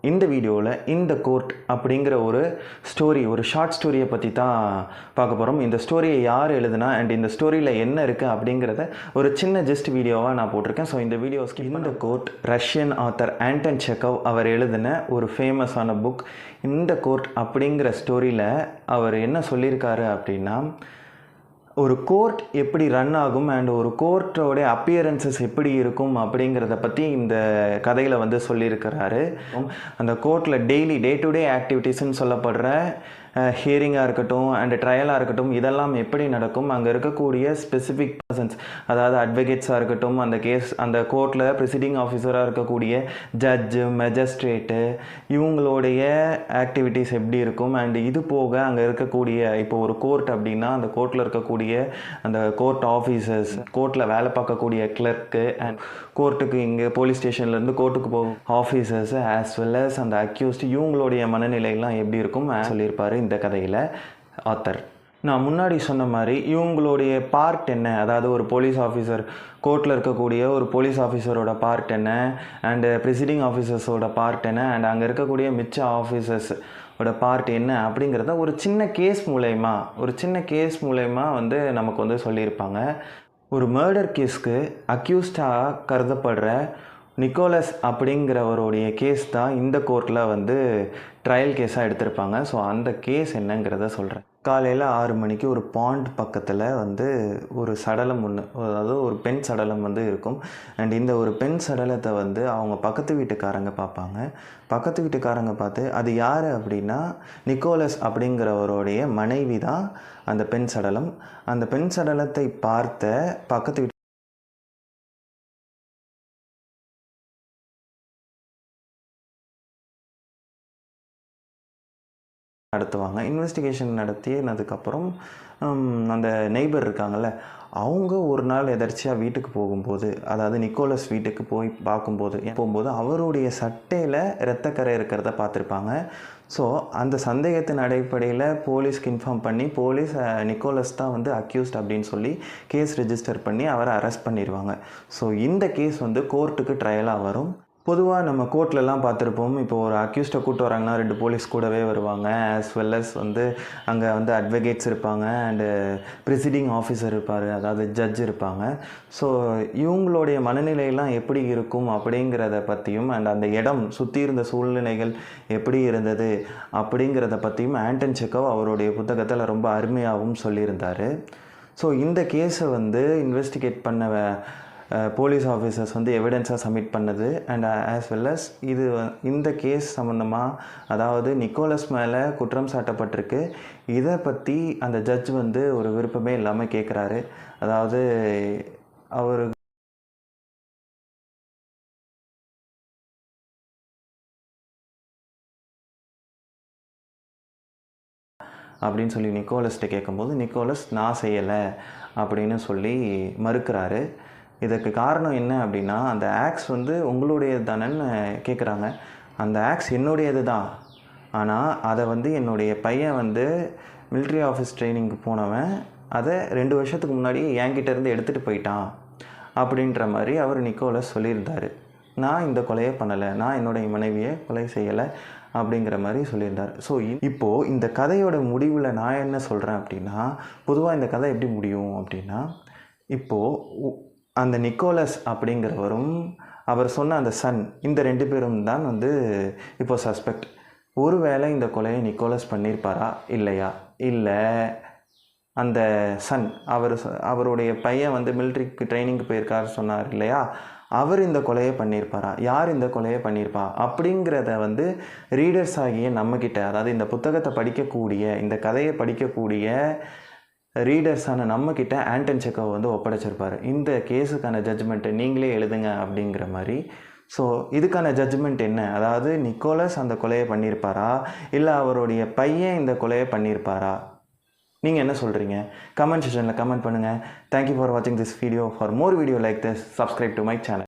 இந்த வீடியோவில் இந்த கோர்ட் அப்படிங்கிற ஒரு ஸ்டோரி, ஒரு ஷார்ட் ஸ்டோரியை பற்றி தான் பார்க்க போகிறோம். இந்த ஸ்டோரியை யார் எழுதுனா அண்ட் இந்த ஸ்டோரியில் என்ன இருக்குது அப்படிங்கிறத ஒரு சின்ன ஜஸ்ட் வீடியோவாக நான் போட்டிருக்கேன். ஸோ இந்த வீடியோஸ்க்கு இந்த கோர்ட் ரஷ்யன் ஆத்தர் ஆண்டன் செக்கோவ் அவர் எழுதின ஒரு ஃபேமஸான புக். இந்த கோர்ட் அப்படிங்கிற ஸ்டோரியில் அவர் என்ன சொல்லியிருக்காரு அப்படின்னா, ஒரு கோர்ட் எப்படி ரன் ஆகும் அண்ட் ஒரு கோர்ட்டோட அப்பியரன்சஸ் எப்படி இருக்கும் அப்படிங்கிறத பற்றி இந்த கதையில் வந்து சொல்லியிருக்கிறாரு. அந்த கோர்ட்டில் டெய்லி டே டு டே ஆக்டிவிட்டீஸ்ன்னு சொல்லப்படுற ஹியரிங்காக இருக்கட்டும் அண்ட் ட்ரையலாக இருக்கட்டும், இதெல்லாம் எப்படி நடக்கும், அங்கே இருக்கக்கூடிய ஸ்பெசிஃபிக் பர்சன்ஸ், அதாவது அட்வொகேட்ஸாக இருக்கட்டும், அந்த கோர்ட்டில் ப்ரிசைடிங் ஆஃபீஸராக இருக்கக்கூடிய ஜட்ஜு, மெஜிஸ்ட்ரேட்டு, இவங்களுடைய ஆக்டிவிட்டீஸ் எப்படி இருக்கும். அண்ட் இது போக அங்கே இருக்கக்கூடிய, இப்போ ஒரு கோர்ட் அப்படின்னா அந்த கோர்ட்டில் இருக்கக்கூடிய அந்த கோர்ட் ஆஃபீஸர்ஸ், கோர்ட்டில் வேலை பார்க்கக்கூடிய கிளர்க்கு அண்ட் கோர்ட்டுக்கு இங்கே போலீஸ் ஸ்டேஷன்லேருந்து கோர்ட்டுக்கு போகும் ஆஃபீஸர்ஸ் ஆஸ் வெல் அஸ் அந்த அக்யூஸ்டு, இவங்களுடைய மனநிலையெல்லாம் எப்படி இருக்கும் சொல்லியிருப்பார் இந்த கதையில் ஆத்தர். நான் முன்னாடி சொன்ன மாதிரி இவங்களுடைய பார்ட் என்ன, அதாவது ஒரு போலீஸ் ஆஃபீஸர், கோர்ட்டில் இருக்கக்கூடிய ஒரு போலீஸ் ஆஃபீஸரோட பார்ட் என்ன அண்டு ப்ரிசைடிங் ஆஃபீஸர்ஸோட பார்ட் என்ன அண்ட் அங்கே இருக்கக்கூடிய மிச்ச ஆஃபீஸர்ஸோட பார்ட் என்ன அப்படிங்கிறத ஒரு சின்ன கேஸ் மூலயமா வந்து நமக்கு வந்து சொல்லியிருப்பாங்க. ஒரு மர்டர் கேஸ்க்கு அக்யூஸ்டாக கருதப்படுற நிக்கோலஸ் அப்படிங்கிறவருடைய கேஸ் தான் இந்த கோர்ட்டில் வந்து ட்ரையல் கேஸாக எடுத்திருப்பாங்க. ஸோ அந்த கேஸ் என்னங்கிறத சொல்கிறேன். காலையில் 6 மணிக்கு ஒரு பாண்ட் பக்கத்தில் வந்து ஒரு சடலம் ஒன்று, அதாவது ஒரு பெண் சடலம் வந்து இருக்கும். அண்ட் இந்த ஒரு பெண் சடலத்தை வந்து அவங்க பக்கத்து வீட்டுக்காரங்க பார்ப்பாங்க. பக்கத்து வீட்டுக்காரங்க பார்த்து அது யார் அப்படின்னா நிக்கோலஸ் அப்படிங்கிறவருடைய மனைவி தான் அந்த பெண் சடலம். அந்த பெண் சடலத்தை பார்த்த பக்கத்து வீட்டு நடத்துவாங்க. இன்வெஸ்டிகேஷன் நடத்தினதுக்கப்புறம் அந்த நெய்பர் இருக்காங்கள்ல, அவங்க ஒரு நாள் எதர்ச்சியாக வீட்டுக்கு போகும்போது, அதாவது நிக்கோலஸ் வீட்டுக்கு போகும்போது அவருடைய சட்டையில் இரத்தக்கரை இருக்கிறத பார்த்துருப்பாங்க. ஸோ அந்த சந்தேகத்தின் அடிப்படையில் போலீஸ்க்கு இன்ஃபார்ம் பண்ணி போலீஸ் நிக்கோலஸ் தான் வந்து அக்யூஸ்ட் அப்படின்னு சொல்லி கேஸ் ரெஜிஸ்டர் பண்ணி அவரை அரெஸ்ட் பண்ணிடுவாங்க. ஸோ இந்த கேஸ் வந்து கோர்ட்டுக்கு ட்ரையலாக வரும். பொதுவாக நம்ம கோர்ட்லலாம் பார்த்துருப்போம், இப்போ ஒரு அக்யூஸ்டை கூப்பிட்டு வராங்கன்னா 2 போலீஸ் கூடவே வருவாங்க. ஆஸ் வெல் அஸ் வந்து அங்கே வந்து அட்வொகேட்ஸ் இருப்பாங்க அண்டு ப்ரிசைடிங் ஆஃபீஸர் இருப்பார், அதாவது ஜட்ஜ் இருப்பாங்க. ஸோ இவங்களுடைய மனநிலையெல்லாம் எப்படி இருக்கும் அப்படிங்கிறத பற்றியும் அண்ட் அந்த இடம் சுற்றி இருந்த சூழ்நிலைகள் எப்படி இருந்தது அப்படிங்கிறத பற்றியும் ஆண்டன் செக்கோவ் அவருடைய புத்தகத்தில் ரொம்ப அருமையாகவும் சொல்லியிருந்தார். ஸோ இந்த கேஸை வந்து இன்வெஸ்டிகேட் பண்ண போலீஸ் ஆஃபீஸர்ஸ் வந்து எவிடன்ஸாக சப்மிட் பண்ணது அண்ட் ஆஸ் வெல் அஸ் இந்த கேஸ் சம்மந்தமாக, அதாவது நிக்கோலஸ் மேலே குற்றம் சாட்டப்பட்டிருக்கு, இதை பற்றி அந்த ஜட்ஜ் வந்து ஒரு விருப்பமே இல்லாமல் கேட்குறாரு. அதாவது அவர் அப்படின்னு சொல்லி நிக்கோலஸ்கிட்ட கேட்கும்போது நிக்கோலஸ் நான் செய்யலை அப்படின்னு சொல்லி மறுக்கிறாரு. இதற்கு காரணம் என்ன அப்படின்னா, அந்த ஆக்ஸ் வந்து உங்களுடையது தானேன்னு கேட்குறாங்க. அந்த ஆக்ஸ் என்னுடையது தான், ஆனால் அதை வந்து என்னுடைய பையன் வந்து மிலிட்ரி ஆஃபீஸ் ட்ரைனிங்க்கு போனவன் அதை 2 வருஷத்துக்கு முன்னாடி என்கிட்டேருந்து எடுத்துகிட்டு போயிட்டான் அப்படின்ற மாதிரி அவர் நிக்கோலஸ் சொல்லியிருந்தார். நான் இந்த கொலையை பண்ணலை, நான் என்னுடைய மனைவியை கொலை செய்யலை அப்படிங்கிற மாதிரி சொல்லியிருந்தார். ஸோ இப்போது இந்த கதையோட முடிவில் நான் என்ன சொல்கிறேன் அப்படின்னா, பொதுவாக இந்த கதை எப்படி முடியும் அப்படின்னா, இப்போது அந்த நிக்கோலஸ் அப்படிங்கிறவரும் அவர் சொன்ன அந்த சன், இந்த 2 பேரும் தான் வந்து இப்போ சஸ்பெக்ட். ஒருவேளை இந்த கொலையை நிக்கோலஸ் பண்ணியிருப்பாரா இல்லையா, இல்லை அந்த சன் அவருடைய பையன் வந்து மிலிட்ரிக்கு ட்ரைனிங்க்கு போயிருக்காரு சொன்னார் இல்லையா, அவர் இந்த கொலையை பண்ணியிருப்பாரா, யார் இந்த கொலையை பண்ணியிருப்பா அப்படிங்கிறத வந்து ரீடர்ஸ் ஆகிய நம்மக்கிட்ட, அதாவது இந்த புத்தகத்தை படிக்கக்கூடிய, இந்த கதையை படிக்கக்கூடிய ரீடர்ஸான நம்மக்கிட்ட ஆண்டன் செக்கோவ் வந்து ஒப்படைச்சிருப்பார். இந்த கேஸுக்கான ஜட்ஜ்மெண்ட்டை நீங்களே எழுதுங்க அப்படிங்கிற மாதிரி. ஸோ இதுக்கான ஜட்ஜ்மெண்ட் என்ன, அதாவது நிக்கோலஸ் அந்த கொலையை பண்ணியிருப்பாரா இல்லை அவருடைய பையன் இந்த கொலையை பண்ணியிருப்பாரா, நீங்கள் என்ன சொல்கிறீங்க? கமெண்ட் செக்ஷனில் கமெண்ட் பண்ணுங்கள். தேங்க்யூ ஃபார் வாட்சிங் this video. For more video like this, subscribe to my channel.